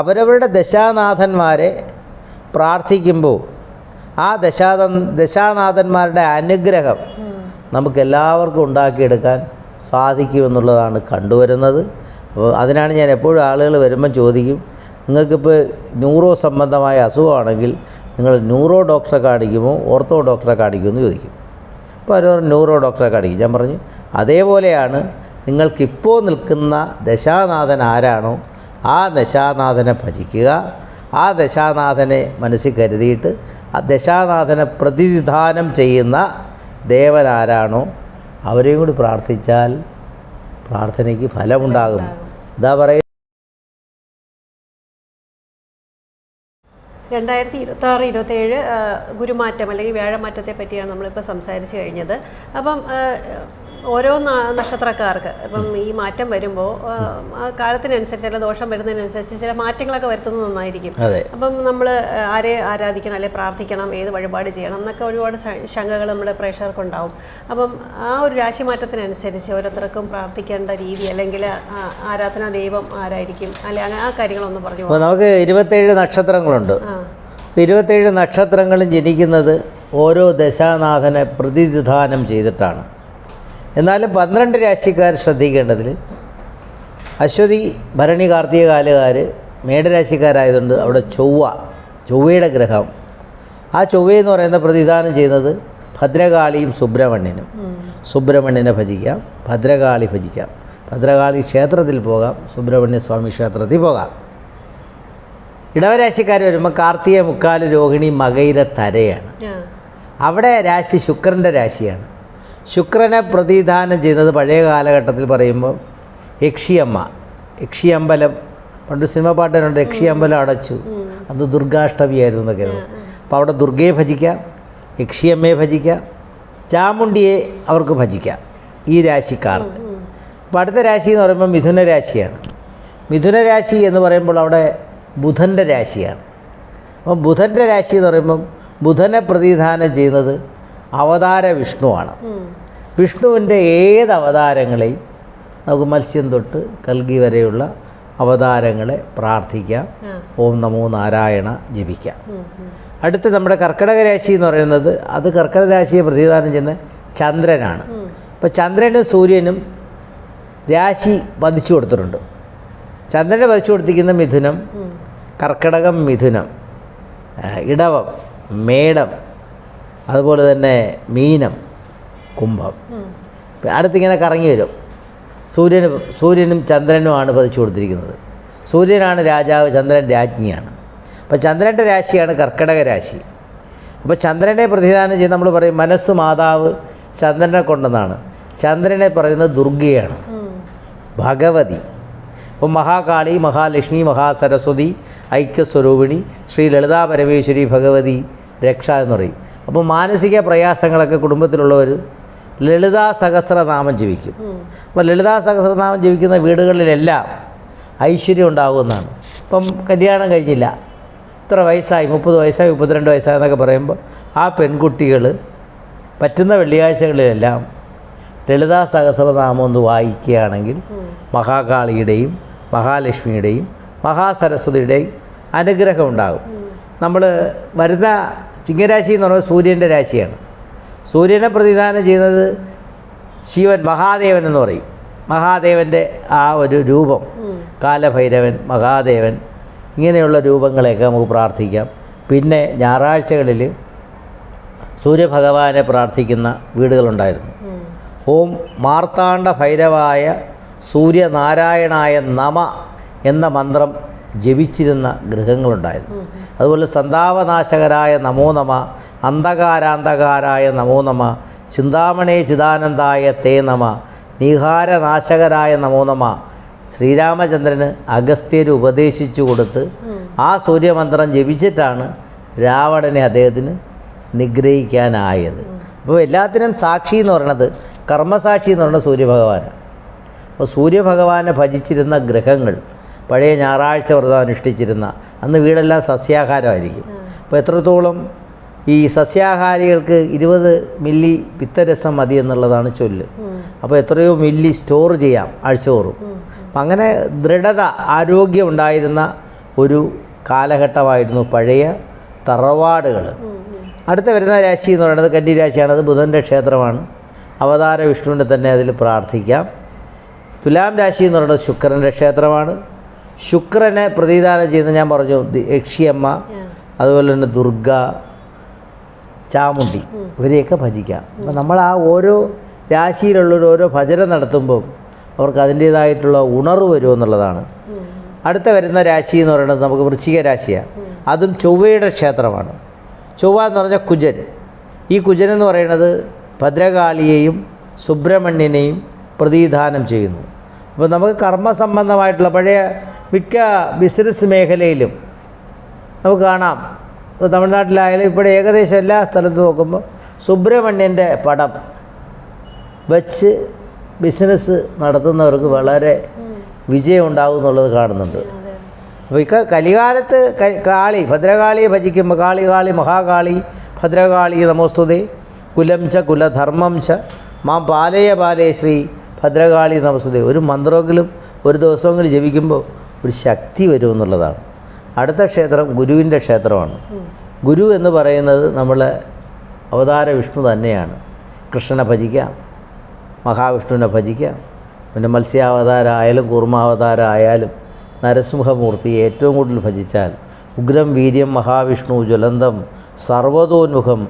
അവരവരുടെ ദശാനാഥന്മാരെ പ്രാർത്ഥിക്കുമ്പോൾ ആ ദശാനാഥന്മാരുടെ അനുഗ്രഹം നമുക്കെല്ലാവർക്കും ഉണ്ടാക്കിയെടുക്കാൻ സാധിക്കുമെന്നുള്ളതാണ് കണ്ടുവരുന്നത്. അപ്പോൾ അതിനാണ് ഞാൻ എപ്പോഴും ആളുകൾ വരുമ്പം ചോദിക്കും, നിങ്ങൾക്കിപ്പോൾ ന്യൂറോ സംബന്ധമായ അസുഖമാണെങ്കിൽ നിങ്ങൾ ന്യൂറോ ഡോക്ടറെ കാണിക്കുമോ ഓർത്തോ ഡോക്ടറെ കാണിക്കുമോ എന്ന് ചോദിക്കും. അപ്പോൾ അവർ ന്യൂറോ ഡോക്ടറെ കാണിക്കും. ഞാൻ പറഞ്ഞു അതേപോലെയാണ് നിങ്ങൾക്കിപ്പോൾ നിൽക്കുന്ന ദശാനാഥൻ ആരാണോ ആ ദശാനാഥനെ ഭജിക്കുക. ആ ദശാനാഥനെ മനസ്സിൽ കരുതിയിട്ട് ആ ദശാനാഥനെ പ്രതിനിധാനം ചെയ്യുന്ന ദേവൻ ആരാണോ അവരെയും കൂടി പ്രാർത്ഥിച്ചാൽ പ്രാർത്ഥനയ്ക്ക് ഫലമുണ്ടാകും. എന്താ പറയുക, 2026-27 ഗുരുമാറ്റം അല്ലെങ്കിൽ വ്യാഴമാറ്റത്തെ പറ്റിയാണ് നമ്മളിപ്പോൾ സംസാരിച്ച് കഴിഞ്ഞത്. അപ്പം ഓരോ നക്ഷത്രക്കാർക്ക് ഇപ്പം ഈ മാറ്റം വരുമ്പോൾ ആ കാലത്തിനനുസരിച്ച് ചില ദോഷം വരുന്നതിനനുസരിച്ച് ചില മാറ്റങ്ങളൊക്കെ വരുത്തുന്നത് നന്നായിരിക്കും. അപ്പം നമ്മൾ ആരെ ആരാധിക്കണം അല്ലെങ്കിൽ പ്രാർത്ഥിക്കണം, ഏത് വഴിപാട് ചെയ്യണം എന്നൊക്കെ ഒരുപാട് ശങ്കകൾ നമ്മുടെ പ്രേക്ഷകർക്കുണ്ടാവും. അപ്പം ആ ഒരു രാശിമാറ്റത്തിനനുസരിച്ച് ഓരോരുത്തർക്കും പ്രാർത്ഥിക്കേണ്ട രീതി അല്ലെങ്കിൽ ആരാധനാ ദൈവം ആരായിരിക്കും അല്ലെങ്കിൽ ആ കാര്യങ്ങളൊന്ന് പറഞ്ഞു. അപ്പോൾ നമുക്ക് 27 നക്ഷത്രങ്ങളുണ്ട്. 27 നക്ഷത്രങ്ങളും ജനിക്കുന്നത് ഓരോ ദശാനാഥനെ പ്രതിനിധാനം ചെയ്തിട്ടാണ്. എന്നാലും 12 രാശിക്കാർ ശ്രദ്ധിക്കേണ്ടതിൽ അശ്വതി ഭരണി കാർത്തിക കാലുകാർ മേടരാശിക്കാരായതുകൊണ്ട് അവിടെ ചൊവ്വയുടെ ഗ്രഹം, ആ ചൊവ്വയെന്ന് പറയുന്ന പ്രതിദാനം ചെയ്യുന്നത് ഭദ്രകാളിയും സുബ്രഹ്മണ്യനും. സുബ്രഹ്മണ്യനെ ഭജിക്കാം, ഭദ്രകാളി ഭജിക്കാം. ഭദ്രകാളി ക്ഷേത്രത്തിൽ പോകാം, സുബ്രഹ്മണ്യ സ്വാമി ക്ഷേത്രത്തിൽ പോകാം. ഇടവരാശിക്കാർ വരുമ്പോൾ കാർത്തിക, മുക്കാല്, രോഹിണി, മകയിര, തരയാണ്. അവിടെ രാശി ശുക്രൻ്റെ രാശിയാണ്. ശുക്രനെ പ്രതിദാനം ചെയ്യുന്നത് പഴയ കാലഘട്ടത്തിൽ പറയുമ്പോൾ യക്ഷിയമ്പലം, പണ്ട് സിനിമ പാട്ടിനുണ്ട് യക്ഷിയമ്പലം അടച്ചു, അത് ദുർഗാഷ്ടമിയായിരുന്നു എന്നൊക്കെയാണ്. അപ്പോൾ അവിടെ ദുർഗയെ ഭജിക്കാം, യക്ഷിയമ്മയെ ഭജിക്കാം, ചാമുണ്ടിയെ അവർക്ക് ഭജിക്കാം ഈ രാശിക്കാർക്ക്. അപ്പോൾ അടുത്ത രാശി എന്ന് പറയുമ്പോൾ മിഥുനരാശിയാണ്. മിഥുനരാശി എന്ന് പറയുമ്പോൾ അവിടെ ബുധൻ്റെ രാശിയാണ്. അപ്പം ബുധൻ്റെ രാശി എന്ന് പറയുമ്പം ബുധനെ പ്രതിദാനം ചെയ്യുന്നത് അവതാര വിഷ്ണുവാണ്. വിഷ്ണുവിൻ്റെ ഏത് അവതാരങ്ങളെയും നമുക്ക് മത്സ്യം തൊട്ട് കൽഗി വരെയുള്ള അവതാരങ്ങളെ പ്രാർത്ഥിക്കാം, ഓം നമോ നാരായണ ജപിക്കാം. അടുത്ത് നമ്മുടെ കർക്കിടക രാശി എന്ന് പറയുന്നത് അത് കർക്കിടക രാശിയെ പ്രതിദാനം ചെയ്യുന്ന ചന്ദ്രനാണ്. അപ്പോൾ ചന്ദ്രനും സൂര്യനും രാശി പതിച്ചു കൊടുത്തിട്ടുണ്ട്. ചന്ദ്രനെ പതിച്ചു കൊടുത്തിരിക്കുന്ന മിഥുനം, കർക്കിടകം മിഥുനം, ഇടവം മേടം, അതുപോലെ തന്നെ മീനം, കുംഭം. അടുത്തിങ്ങനെ കറങ്ങി വരും. സൂര്യനും ചന്ദ്രനുമാണ് പതിച്ചു കൊടുത്തിരിക്കുന്നത്. സൂര്യനാണ് രാജാവ്, ചന്ദ്രൻ രാജ്ഞിയാണ്. അപ്പോൾ ചന്ദ്രൻ്റെ രാശിയാണ് കർക്കിടക രാശി. അപ്പോൾ ചന്ദ്രനെ പ്രതിദാനം ചെയ്ത് നമ്മൾ പറയും മനസ്സ് മാതാവ് ചന്ദ്രനെ കൊണ്ടെന്നാണ്. ചന്ദ്രനെ പറയുന്നത് ദുർഗയാണ്, ഭഗവതി. അപ്പം മഹാകാളി, മഹാലക്ഷ്മി, മഹാസരസ്വതി, ഐക്യസ്വരൂപിണി, ശ്രീ ലളിതാ പരമേശ്വരി ഭഗവതി രക്ഷ എന്ന് പറയും. അപ്പോൾ മാനസിക പ്രയാസങ്ങളൊക്കെ കുടുംബത്തിലുള്ളവർ ലളിതാ സഹസ്രനാമം ജപിക്കും. അപ്പോൾ ലളിതാ സഹസ്രനാമം ജപിക്കുന്ന വീടുകളിലെല്ലാം ഐശ്വര്യം ഉണ്ടാകുമെന്നാണ്. ഇപ്പം കല്യാണം കഴിഞ്ഞില്ല, ഇത്ര വയസ്സായി, 30 വയസ്സായി, 32 വയസ്സായി എന്നൊക്കെ പറയുമ്പോൾ ആ പെൺകുട്ടികൾ പറ്റുന്ന വെള്ളിയാഴ്ചകളിലെല്ലാം ലളിതാ സഹസ്രനാമം ഒന്ന് വായിക്കുകയാണെങ്കിൽ മഹാകാളിയുടെയും മഹാലക്ഷ്മിയുടെയും മഹാസരസ്വതിയുടെയും അനുഗ്രഹം ഉണ്ടാകും. നമ്മൾ വരുന്ന ചിങ്ങരാശി എന്ന് പറയുന്നത് സൂര്യൻ്റെ രാശിയാണ്. സൂര്യനെ പ്രതിദാനം ചെയ്യുന്നത് ശിവൻ, മഹാദേവൻ എന്ന് പറയും. മഹാദേവൻ്റെ ആ ഒരു രൂപം, കാലഭൈരവൻ, മഹാദേവൻ, ഇങ്ങനെയുള്ള രൂപങ്ങളെയൊക്കെ നമുക്ക് പ്രാർത്ഥിക്കാം. പിന്നെ ഞായറാഴ്ചകളിൽ സൂര്യഭഗവാനെ പ്രാർത്ഥിക്കുന്ന വീടുകളുണ്ടായിരുന്നു. ഓം മാർത്താണ്ഡ ഭൈരവായ സൂര്യനാരായണായ നമ എന്ന മന്ത്രം ജപിച്ചിരുന്ന ഗൃഹങ്ങളുണ്ടായിരുന്നു. അതുപോലെ സന്താപനാശകരായ നമോ നമ, അന്ധകാരാന്ധകാരായ നമോ നമ, ചിന്താമണേ ചിദാനന്ദായ തേ നമ, നീഹാരനാശകരായ നമോ നമ. ശ്രീരാമചന്ദ്രന് അഗസ്ത്യർ ഉപദേശിച്ചു കൊടുത്ത് ആ സൂര്യമന്ത്രം ജപിച്ചിട്ടാണ് രാവണനെ അദ്ദേഹത്തിന് നിഗ്രഹിക്കാനായത്. അപ്പോൾ എല്ലാത്തിനും സാക്ഷി എന്ന് പറയുന്നത്, കർമ്മസാക്ഷി എന്ന് പറയുന്നത് സൂര്യഭഗവാനാണ്. അപ്പോൾ സൂര്യഭഗവാനെ ഭജിച്ചിരുന്ന ഗ്രഹങ്ങൾ, പഴയ ഞായറാഴ്ച വ്രതം അനുഷ്ഠിച്ചിരുന്ന അന്ന് വീടെല്ലാം സസ്യാഹാരമായിരിക്കും. അപ്പോൾ എത്രത്തോളം ഈ സസ്യാഹാരികൾക്ക് 20 മില്ലി പിത്തരസം മതി എന്നുള്ളതാണ് ചൊല്ല്. അപ്പോൾ എത്രയോ മില്ലി സ്റ്റോർ ചെയ്യാം ആഴ്ചതോറും. അപ്പം അങ്ങനെ ദൃഢത, ആരോഗ്യം ഉണ്ടായിരുന്ന ഒരു കാലഘട്ടമായിരുന്നു പഴയ തറവാടുകൾ. അടുത്ത വരുന്ന രാശി എന്ന് പറയുന്നത് കന്നി രാശിയാണ്. അത് ബുധൻ്റെ ക്ഷേത്രമാണ്. അവതാര വിഷ്ണുവിനെ തന്നെ അതിൽ പ്രാർത്ഥിക്കാം. തുലാം രാശി എന്ന് പറയുന്നത് ശുക്രൻ്റെ ക്ഷേത്രമാണ്. ശുക്രനെ പ്രതിദാനം ചെയ്യുന്ന ഞാൻ പറഞ്ഞു യക്ഷിയമ്മ, അതുപോലെ തന്നെ ദുർഗ, ചാമുണ്ടി, ഇവരെയൊക്കെ ഭജിക്കാം. അപ്പം നമ്മൾ ആ ഓരോ രാശിയിലുള്ളൊരു ഓരോ ഭജന നടത്തുമ്പം അവർക്ക് അതിൻ്റേതായിട്ടുള്ള ഉണർവ് വരുമെന്നുള്ളതാണ്. അടുത്ത വരുന്ന രാശി എന്ന് പറയുന്നത് നമുക്ക് വൃശ്ചിക രാശിയാണ്. അതും ചൊവ്വയുടെ ക്ഷേത്രമാണ്. ചൊവ്വ എന്ന് പറഞ്ഞാൽ കുജൻ. ഈ കുജൻ എന്ന് പറയുന്നത് ഭദ്രകാളിയെയും സുബ്രഹ്മണ്യനെയും പ്രതിദാനം ചെയ്യുന്നു. അപ്പോൾ നമുക്ക് കർമ്മസംബന്ധമായിട്ടുള്ള പഴയ മിക്ക ബിസിനസ് മേഖലയിലും നമുക്ക് കാണാം. തമിഴ്നാട്ടിലായാലും ഇവിടെ ഏകദേശം എല്ലാ സ്ഥലത്തും നോക്കുമ്പോൾ സുബ്രഹ്മണ്യൻ്റെ പടം വച്ച് ബിസിനസ് നടത്തുന്നവർക്ക് വളരെ വിജയം ഉണ്ടാകും എന്നുള്ളത് കാണുന്നുണ്ട്. അപ്പോൾ കലികാലത്ത് കാളി ഭദ്രകാളിയെ ഭജിക്കുമ്പോൾ കാളി മഹാകാളി ഭദ്രകാളി നമോസ്തുതേ കുലം ച കുലധർമ്മം ച മാം പാലയ ശ്രീ ഭദ്രകാളി നമസ്തുതേ. ഒരു മന്ത്രമെങ്കിലും ഒരു ദിവസമെങ്കിലും ജപിക്കുമ്പോൾ ഒരു ശക്തി വരുമെന്നുള്ളതാണ്. അടുത്ത ക്ഷേത്രം ഗുരുവിൻ്റെ ക്ഷേത്രമാണ്. ഗുരു എന്ന് പറയുന്നത് നമ്മളെ അവതാര വിഷ്ണു തന്നെയാണ്. കൃഷ്ണനെ ഭജിക്കാം, മഹാവിഷ്ണുവിനെ ഭജിക്കാം. പിന്നെ മത്സ്യാവതാരം ആയാലും കൂർമാവതാരം ആയാലും നരസിംഹമൂർത്തിയെ ഏറ്റവും കൂടുതൽ ഭജിച്ചാൽ ഉഗ്രം വീര്യം മഹാവിഷ്ണു ജ്വലന്തം സർവതോന്മുഖം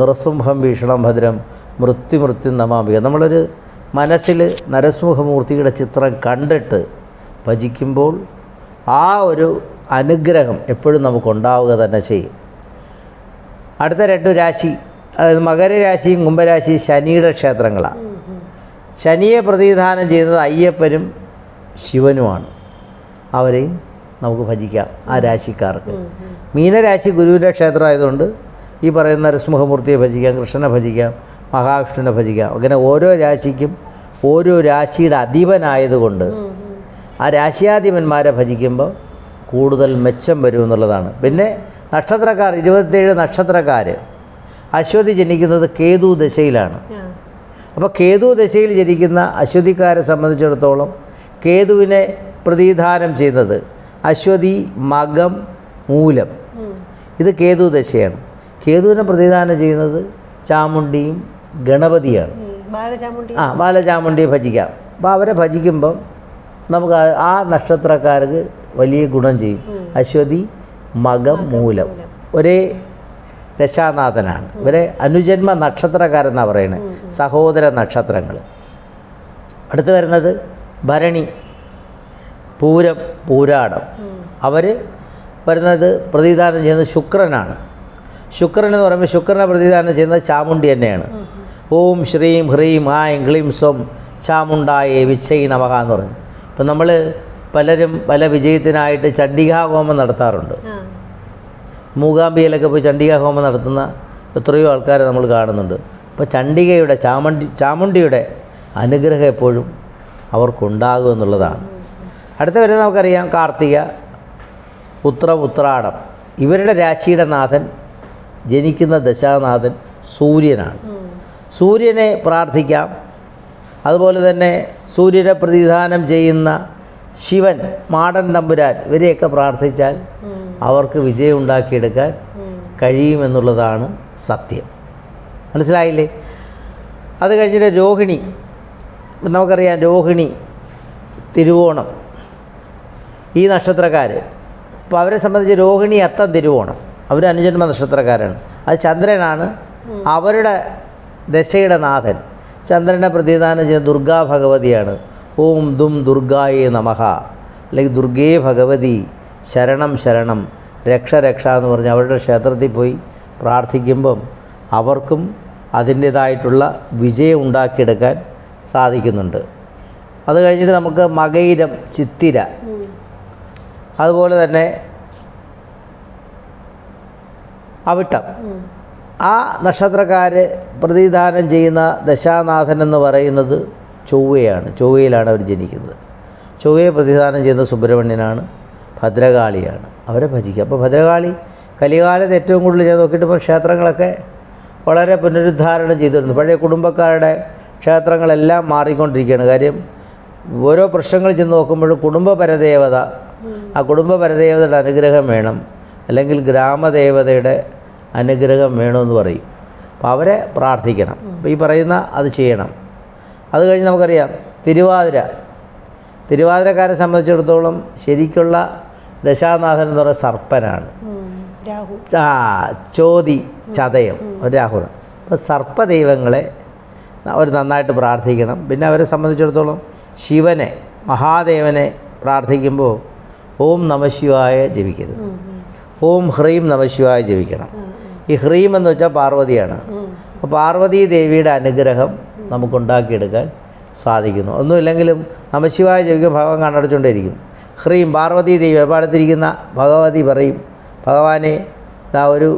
നൃസിംഹം ഭീഷണം ഭദ്രം മൃത്യുമൃത്യു നമാമിക. നമ്മളൊരു മനസ്സിൽ നരസിംഹമൂർത്തിയുടെ ചിത്രം കണ്ടിട്ട് ഭജിക്കുമ്പോൾ ആ ഒരു അനുഗ്രഹം എപ്പോഴും നമുക്കുണ്ടാവുക തന്നെ ചെയ്യും. അടുത്ത 2 രാശി, അതായത് മകരരാശിയും കുംഭരാശിയും ശനിയുടെ ക്ഷേത്രങ്ങളാണ്. ശനിയെ പ്രതിദാനം ചെയ്യുന്നത് അയ്യപ്പനും ശിവനുമാണ്. അവരെയും നമുക്ക് ഭജിക്കാം ആ രാശിക്കാർക്ക്. മീനരാശി ഗുരുവിൻ്റെ ക്ഷേത്രം ആയതുകൊണ്ട് ഈ പറയുന്ന നരസിംഹമൂർത്തിയെ ഭജിക്കാം, കൃഷ്ണനെ ഭജിക്കാം, മഹാവിഷ്ണുവിനെ ഭജിക്കാം. അങ്ങനെ ഓരോ രാശിക്കും ഓരോ രാശിയുടെ അധിപനായതുകൊണ്ട് ആ രാശിയാധിപന്മാരെ ഭജിക്കുമ്പോൾ കൂടുതൽ മെച്ചം വരുമെന്നുള്ളതാണ്. പിന്നെ നക്ഷത്രക്കാർ 27 നക്ഷത്രക്കാർ അശ്വതി ജനിക്കുന്നത് കേതു ദശയിലാണ്. അപ്പോൾ കേതു ദശയിൽ ജനിക്കുന്ന അശ്വതിക്കാരെ സംബന്ധിച്ചിടത്തോളം കേതുവിനെ പ്രതിദാനം ചെയ്യുന്നത് അശ്വതി, മകം, മൂലം, ഇത് കേതു ദശയാണ്. കേതുവിനെ പ്രതിദാനം ചെയ്യുന്നത് ചാമുണ്ടിയും ഗണപതിയാണ്. ബാലചാമുണ്ടിയെ ഭജിക്കാം. അപ്പോൾ അവരെ ഭജിക്കുമ്പം നമുക്ക് ആ നക്ഷത്രക്കാർക്ക് വലിയ ഗുണം ചെയ്യും. അശ്വതി, മകം, മൂലം ഒരേ ദശാനാഥനാണ്. ഇവരെ അനുജന്മ നക്ഷത്രക്കാരെന്നാണ് പറയുന്നത്, സഹോദര നക്ഷത്രങ്ങൾ. അടുത്ത് വരുന്നത് ഭരണി, പൂരം, പൂരാടം. അവർ വരുന്നത് പ്രതിദാനം ചെയ്യുന്നത് ശുക്രനാണ്. ശുക്രൻ എന്ന് പറയുമ്പോൾ ശുക്രനെ പ്രതിദാനം ചെയ്യുന്നത് ചാമുണ്ടി തന്നെയാണ്. ഓം ശ്രീം ഹ്രീം ആയും ക്ലീം സ്വം ചാമുണ്ടായേ വിച്ചൈ നമഃ എന്ന് പറയും. ഇപ്പം നമ്മൾ പലരും പല വിജയത്തിനായിട്ട് ചണ്ഡികാഹോമം നടത്താറുണ്ട്. മൂകാംബികയിലൊക്കെ പോയി ചണ്ഡികാഹോമം നടത്തുന്ന എത്രയോ ആൾക്കാരെ നമ്മൾ കാണുന്നുണ്ട്. അപ്പോൾ ചണ്ഡികയുടെ ചാമുണ്ടിയുടെ അനുഗ്രഹം എപ്പോഴും അവർക്കുണ്ടാകും എന്നുള്ളതാണ്. അടുത്ത വരുന്നത് നമുക്കറിയാം കാർത്തിക, ഉത്രാടം. ഇവരുടെ രാശിയുടെ നാഥൻ ജനിക്കുന്ന ദശാനാഥൻ സൂര്യനാണ്. സൂര്യനെ പ്രാർത്ഥിക്കാം. അതുപോലെ തന്നെ സൂര്യനെ പ്രതിദാനം ചെയ്യുന്ന ശിവൻ, മാടൻ തമ്പുരാൻ, ഇവരെയൊക്കെ പ്രാർത്ഥിച്ചാൽ അവർക്ക് വിജയം ഉണ്ടാക്കിയെടുക്കാൻ കഴിയുമെന്നുള്ളതാണ് സത്യം. മനസ്സിലായില്ലേ? അത് കഴിഞ്ഞിട്ട് രോഹിണി, നമുക്കറിയാം രോഹിണി, തിരുവോണം, ഈ നക്ഷത്രക്കാർ. അപ്പോൾ അവരെ സംബന്ധിച്ച് രോഹിണി, അത്തം, തിരുവോണം അവർ അനുജന്മ നക്ഷത്രക്കാരാണ്. അത് ചന്ദ്രനാണ് അവരുടെ ദശയുടെ നാഥൻ. ചന്ദ്രനെ പ്രതിദാനം ചെയ്യുന്ന ദുർഗാ ഭഗവതിയാണ്. ഓം ദും ദുർഗായേ നമഃ, അല്ലെങ്കിൽ ദുർഗേ ഭഗവതി ശരണം ശരണം രക്ഷ രക്ഷ എന്ന് പറഞ്ഞ് അവരുടെ ക്ഷേത്രത്തിൽ പോയി പ്രാർത്ഥിക്കുമ്പം അവർക്കും അതിൻ്റേതായിട്ടുള്ള വിജയം ഉണ്ടാക്കിയെടുക്കാൻ സാധിക്കുന്നുണ്ട്. അത് കഴിഞ്ഞിട്ട് നമുക്ക് മകയിരം, ചിത്തിര, അതുപോലെ തന്നെ അവിട്ടം, ആ നക്ഷത്രക്കാർ പ്രതിദാനം ചെയ്യുന്ന ദശാനാഥൻ എന്ന് പറയുന്നത് ചൊവ്വയാണ്. ചൊവ്വയിലാണ് അവർ ജനിക്കുന്നത്. ചൊവ്വയെ പ്രതിദാനം ചെയ്യുന്ന സുബ്രഹ്മണ്യനാണ്, ഭദ്രകാളിയാണ്. അവരെ ഭജിക്കുക. അപ്പോൾ ഭദ്രകാളി കലികാലത്ത് ഏറ്റവും കൂടുതൽ ചെയ്ത് നോക്കിയിട്ട് ഇപ്പോൾ ക്ഷേത്രങ്ങളൊക്കെ വളരെ പുനരുദ്ധാരണം ചെയ്തിരുന്നു. പഴയ കുടുംബക്കാരുടെ ക്ഷേത്രങ്ങളെല്ലാം മാറിക്കൊണ്ടിരിക്കുകയാണ്. കാര്യം ഓരോ പ്രശ്നങ്ങൾ ചെന്ന് നോക്കുമ്പോഴും കുടുംബപരദേവത ആ കുടുംബ പരദേവതയുടെ അനുഗ്രഹം വേണം, അല്ലെങ്കിൽ ഗ്രാമദേവതയുടെ അനുഗ്രഹം വേണമെന്ന് പറയും. അപ്പോൾ അവരെ പ്രാർത്ഥിക്കണം. അപ്പോൾ ഈ പറയുന്ന അത് ചെയ്യണം. അത് കഴിഞ്ഞ് നമുക്കറിയാം തിരുവാതിരക്കാരെ സംബന്ധിച്ചിടത്തോളം ശരിക്കുള്ള ദശാനാഥൻ എന്ന് പറയുന്ന സർപ്പനാണ്. ചോതി, ചതയം, ഒരു രാഹുൽ. അപ്പോൾ സർപ്പദൈവങ്ങളെ അവർ നന്നായിട്ട് പ്രാർത്ഥിക്കണം. പിന്നെ അവരെ സംബന്ധിച്ചിടത്തോളം ശിവനെ, മഹാദേവനെ പ്രാർത്ഥിക്കുമ്പോൾ ഓം നമശിവായ ജപിക്കരുത്, ഓം ഹ്രീം നമശിവായ ജപിക്കണം. ഈ ഹ്രീം എന്ന് വെച്ചാൽ പാർവതിയാണ്. അപ്പോൾ പാർവതീ ദേവിയുടെ അനുഗ്രഹം നമുക്കുണ്ടാക്കിയെടുക്കാൻ സാധിക്കുന്നു. ഒന്നുമില്ലെങ്കിലും നമശിവായ ജപിക്കും, ഭഗവാൻ കണ്ണടച്ചുകൊണ്ടിരിക്കും. ഹ്രീം പാർവതീ ദേവി അടുത്തിരിക്കുന്ന ഭഗവതി പറയും, ഭഗവാനെ ഇതാ ഒരു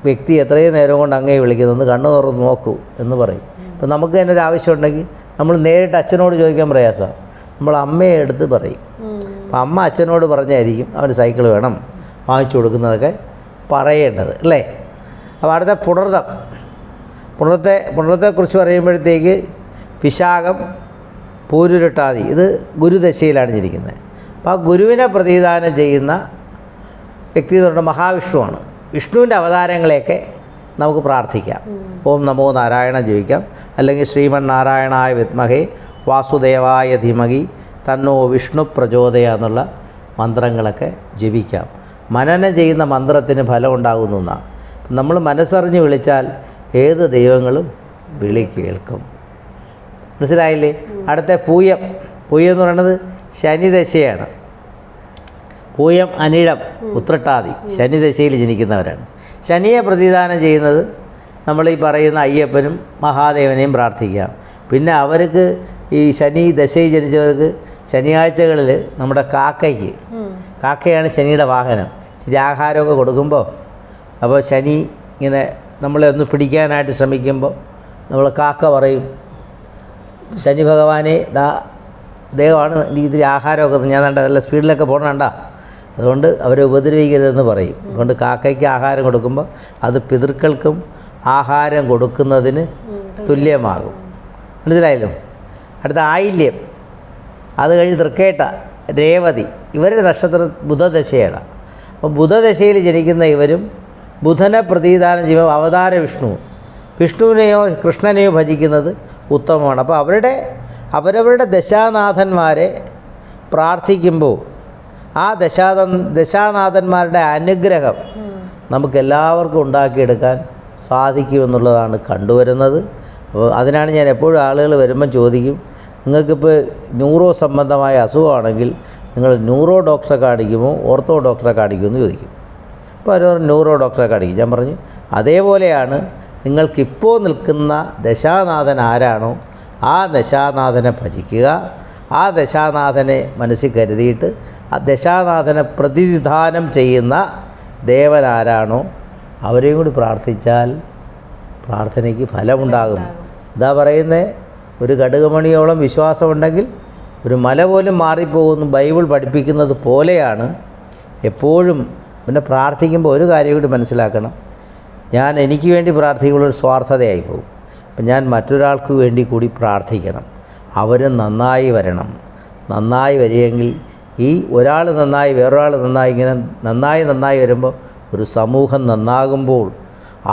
വ്യക്തി എത്രയും നേരം കൊണ്ട് അങ്ങേ വിളിക്കുന്നത്, കണ്ണു തുറന്ന് നോക്കൂ എന്ന് പറയും. ഇപ്പം നമുക്ക് തന്നെ ഒരു ആവശ്യമുണ്ടെങ്കിൽ നമ്മൾ നേരിട്ട് അച്ഛനോട് ചോദിക്കാൻ പ്രയാസമാണ്, നമ്മൾ അമ്മയെ എടുത്ത് പറയും. അപ്പം അമ്മ അച്ഛനോട് പറഞ്ഞായിരിക്കും അവന് സൈക്കിൾ വേണം വാങ്ങിച്ചു കൊടുക്കുന്നതൊക്കെ പറയേണ്ടത്, അല്ലേ? അപ്പോൾ അടുത്ത പുണർത്തത്തെക്കുറിച്ച് പറയുമ്പോഴത്തേക്ക് വിശാഖം, പൂരുരുട്ടാതി, ഇത് ഗുരുദശയിലാണ് ഇരിക്കുന്നത്. അപ്പോൾ ആ ഗുരുവിനെ പ്രതിദാനം ചെയ്യുന്ന വ്യക്തി എന്ന് പറഞ്ഞാൽ മഹാവിഷ്ണുവാണ്. വിഷ്ണുവിൻ്റെ അവതാരങ്ങളെയൊക്കെ നമുക്ക് പ്രാർത്ഥിക്കാം. ഓം നമോ നാരായണ ജപിക്കാം, അല്ലെങ്കിൽ ശ്രീമന്നാരായണായ വിദ്മഹേ വാസുദേവായ ധീമഹി തന്നോ വിഷ്ണു പ്രചോദയ എന്നുള്ള മന്ത്രങ്ങളൊക്കെ ജപിക്കാം. മനനം ചെയ്യുന്ന മന്ത്രത്തിന് ഫലം ഉണ്ടാകുന്നു എന്നാണ്. നമ്മൾ മനസ്സറിഞ്ഞ് വിളിച്ചാൽ ഏത് ദൈവങ്ങളും വിളി കേൾക്കും. മനസ്സിലായില്ലേ? അടുത്ത പൂയം എന്ന് പറയുന്നത് ശനിദശയാണ്. പൂയം, അനിഴം, ഉത്രട്ടാതി ശനിദശയിൽ ജനിക്കുന്നവരാണ്. ശനിയെ പ്രതിദാനം ചെയ്യുന്നത് നമ്മൾ ഈ പറയുന്ന അയ്യപ്പനും മഹാദേവനെയും പ്രാർത്ഥിക്കാം. പിന്നെ അവർക്ക് ഈ ശനി ദശയിൽ ജനിച്ചവർക്ക് ശനിയാഴ്ചകളിൽ നമ്മുടെ കാക്കയാണ് ശനിയുടെ വാഹനം. ശരി, ആഹാരമൊക്കെ കൊടുക്കുമ്പോൾ അപ്പോൾ ശനി ഇങ്ങനെ നമ്മളെ ഒന്ന് പിടിക്കാനായിട്ട് ശ്രമിക്കുമ്പോൾ നമ്മൾ കാക്ക പറയും, ശനി ഭഗവാനെ ദൈവമാണ് ഇതിൽ ആഹാരമൊക്കെ ഞാൻ വേണ്ട നല്ല സ്പീഡിലൊക്കെ പോകണണ്ട, അതുകൊണ്ട് അവരെ ഉപദ്രവിക്കരുതെന്ന് പറയും. അതുകൊണ്ട് കാക്കയ്ക്ക് ആഹാരം കൊടുക്കുമ്പോൾ അത് പിതൃക്കൾക്കും ആഹാരം കൊടുക്കുന്നതിന് തുല്യമാകും. മനസ്സിലായല്ലോ? അടുത്ത ആയില്യം, അത് കഴിഞ്ഞ് തൃക്കേട്ട, രേവതി, ഇവരുടെ നക്ഷത്രം ബുധദശയാണ്. അപ്പോൾ ബുധദശയിൽ ജനിക്കുന്ന ഇവരും ബുധനെ പ്രതിദാനം ചെയ്യുമ്പോൾ അവതാര വിഷ്ണുവിനെയോ കൃഷ്ണനെയോ ഭജിക്കുന്നത് ഉത്തമമാണ്. അപ്പോൾ അവരവരുടെ ദശാനാഥന്മാരെ പ്രാർത്ഥിക്കുമ്പോൾ ആ ദശാനാഥന്മാരുടെ അനുഗ്രഹം നമുക്കെല്ലാവർക്കും ഉണ്ടാക്കിയെടുക്കാൻ സാധിക്കുമെന്നുള്ളതാണ് കണ്ടുവരുന്നത്. അപ്പോൾ അതിനാണ് ഞാൻ എപ്പോഴും ആളുകൾ വരുമ്പം ചോദിക്കും, നിങ്ങൾക്കിപ്പോൾ ന്യൂറോ സംബന്ധമായ അസുഖമാണെങ്കിൽ നിങ്ങൾ ന്യൂറോ ഡോക്ടറെ കാണിക്കുമോ ഓർത്തോ ഡോക്ടറെ കാണിക്കുമോ എന്ന് ചോദിക്കും. അപ്പോൾ അവർ ന്യൂറോ ഡോക്ടറെ കാണിക്കും. ഞാൻ പറഞ്ഞു, അതേപോലെയാണ് നിങ്ങൾക്കിപ്പോൾ നിൽക്കുന്ന ദശാനാഥൻ ആരാണോ ആ ദശാനാഥനെ ഭജിക്കുക. ആ ദശാനാഥനെ മനസ്സിൽ കരുതിയിട്ട് ആ ദശാനാഥനെ പ്രതിനിധാനം ചെയ്യുന്ന ദേവൻ ആരാണോ അവരെയും കൂടി പ്രാർത്ഥിച്ചാൽ പ്രാർത്ഥനയ്ക്ക് ഫലമുണ്ടാകും. ഇതാ പറയുന്നത്, ഒരു കടുകുമണിയോളം വിശ്വാസമുണ്ടെങ്കിൽ ഒരു മല പോലും മാറിപ്പോകുന്നു ബൈബിൾ പഠിപ്പിക്കുന്നത് പോലെയാണ് എപ്പോഴും. പിന്നെ പ്രാർത്ഥിക്കുമ്പോൾ ഒരു കാര്യം കൂടി മനസ്സിലാക്കണം, ഞാൻ എനിക്ക് വേണ്ടി പ്രാർത്ഥിക്കുമ്പോൾ ഒരു സ്വാർത്ഥതയായി പോകും. അപ്പം ഞാൻ മറ്റൊരാൾക്ക് വേണ്ടി കൂടി പ്രാർത്ഥിക്കണം, അവരും നന്നായി വരണം. നന്നായി വരികയെങ്കിൽ ഈ ഒരാൾ നന്നായി വേറൊരാൾ നന്നായി, ഇങ്ങനെ നന്നായി വരുമ്പോൾ ഒരു സമൂഹം നന്നാകുമ്പോൾ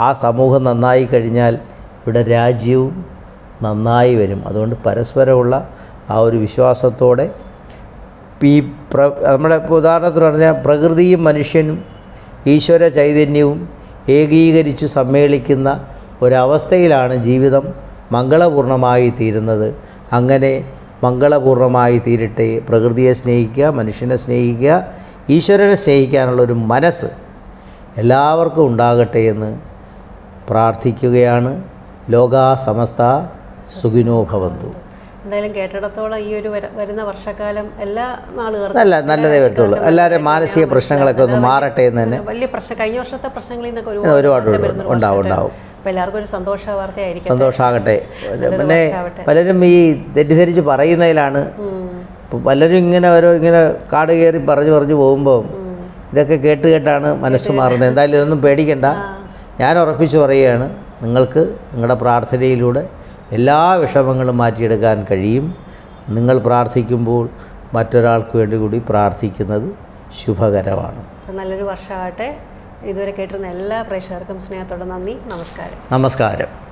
ആ സമൂഹം നന്നായി കഴിഞ്ഞാൽ ഇവിടെ രാജ്യവും നന്നായി വരും. അതുകൊണ്ട് പരസ്പരമുള്ള ആ ഒരു വിശ്വാസത്തോടെ നമ്മുടെ ഉദാഹരണത്തിന് പറഞ്ഞാൽ പ്രകൃതിയും മനുഷ്യനും ഈശ്വര ചൈതന്യവും ഏകീകരിച്ച് സമ്മേളിക്കുന്ന ഒരവസ്ഥയിലാണ് ജീവിതം മംഗളപൂർണ്ണമായി തീരുന്നത്. അങ്ങനെ മംഗളപൂർണ്ണമായി തീരട്ടെ. പ്രകൃതിയെ സ്നേഹിക്കുക, മനുഷ്യനെ സ്നേഹിക്കുക, ഈശ്വരനെ സ്നേഹിക്കാനുള്ളൊരു മനസ്സ് എല്ലാവർക്കും ഉണ്ടാകട്ടെ എന്ന് പ്രാർത്ഥിക്കുകയാണ്. ലോകാ സമസ്ത സുഖിനോ ഭവന്തു. എന്തായാലും കേട്ടിടത്തോളം ഈ ഒരു വരുന്ന വർഷക്കാലം എല്ലാ നാളുകളും നല്ലതേ വരത്തുള്ളൂ. എല്ലാവരും മാനസിക പ്രശ്നങ്ങളൊക്കെ ഒന്ന് മാറട്ടെ എന്ന് തന്നെ. വലിയ കഴിഞ്ഞ വർഷത്തെ പ്രശ്നങ്ങളിൽ നിന്നൊക്കെ ഒരുപാട് ഉണ്ടാവും. അപ്പോൾ എല്ലാവർക്കും ഒരു സന്തോഷ വാർത്തയായിരിക്കും. സന്തോഷമാകട്ടെ. പിന്നെ പലരും ഈ തെറ്റിദ്ധരിച്ച് പറയുന്നതിലാണ്. പലരും ഇങ്ങനെ കാട് കയറി പറഞ്ഞു പോകുമ്പോൾ ഇതൊക്കെ കേട്ടാണ് മനസ്സ് മാറുന്നത്. എന്തായാലും ഇതൊന്നും പേടിക്കണ്ട. ഞാൻ ഉറപ്പിച്ച് പറയുകയാണ്, നിങ്ങൾക്ക് നിങ്ങളുടെ പ്രാർത്ഥനയിലൂടെ എല്ലാ വിഷമങ്ങളും മാറ്റിയെടുക്കാൻ കഴിയും. നിങ്ങൾ പ്രാർത്ഥിക്കുമ്പോൾ മറ്റൊരാൾക്ക് വേണ്ടി കൂടി പ്രാർത്ഥിക്കുന്നത് ശുഭകരമാണ്. നല്ലൊരു വർഷമാകട്ടെ. ഇതുവരെ കേട്ടിരുന്ന എല്ലാ പ്രേക്ഷകർക്കും സ്നേഹത്തോടെ നന്ദി. നമസ്കാരം. നമസ്കാരം.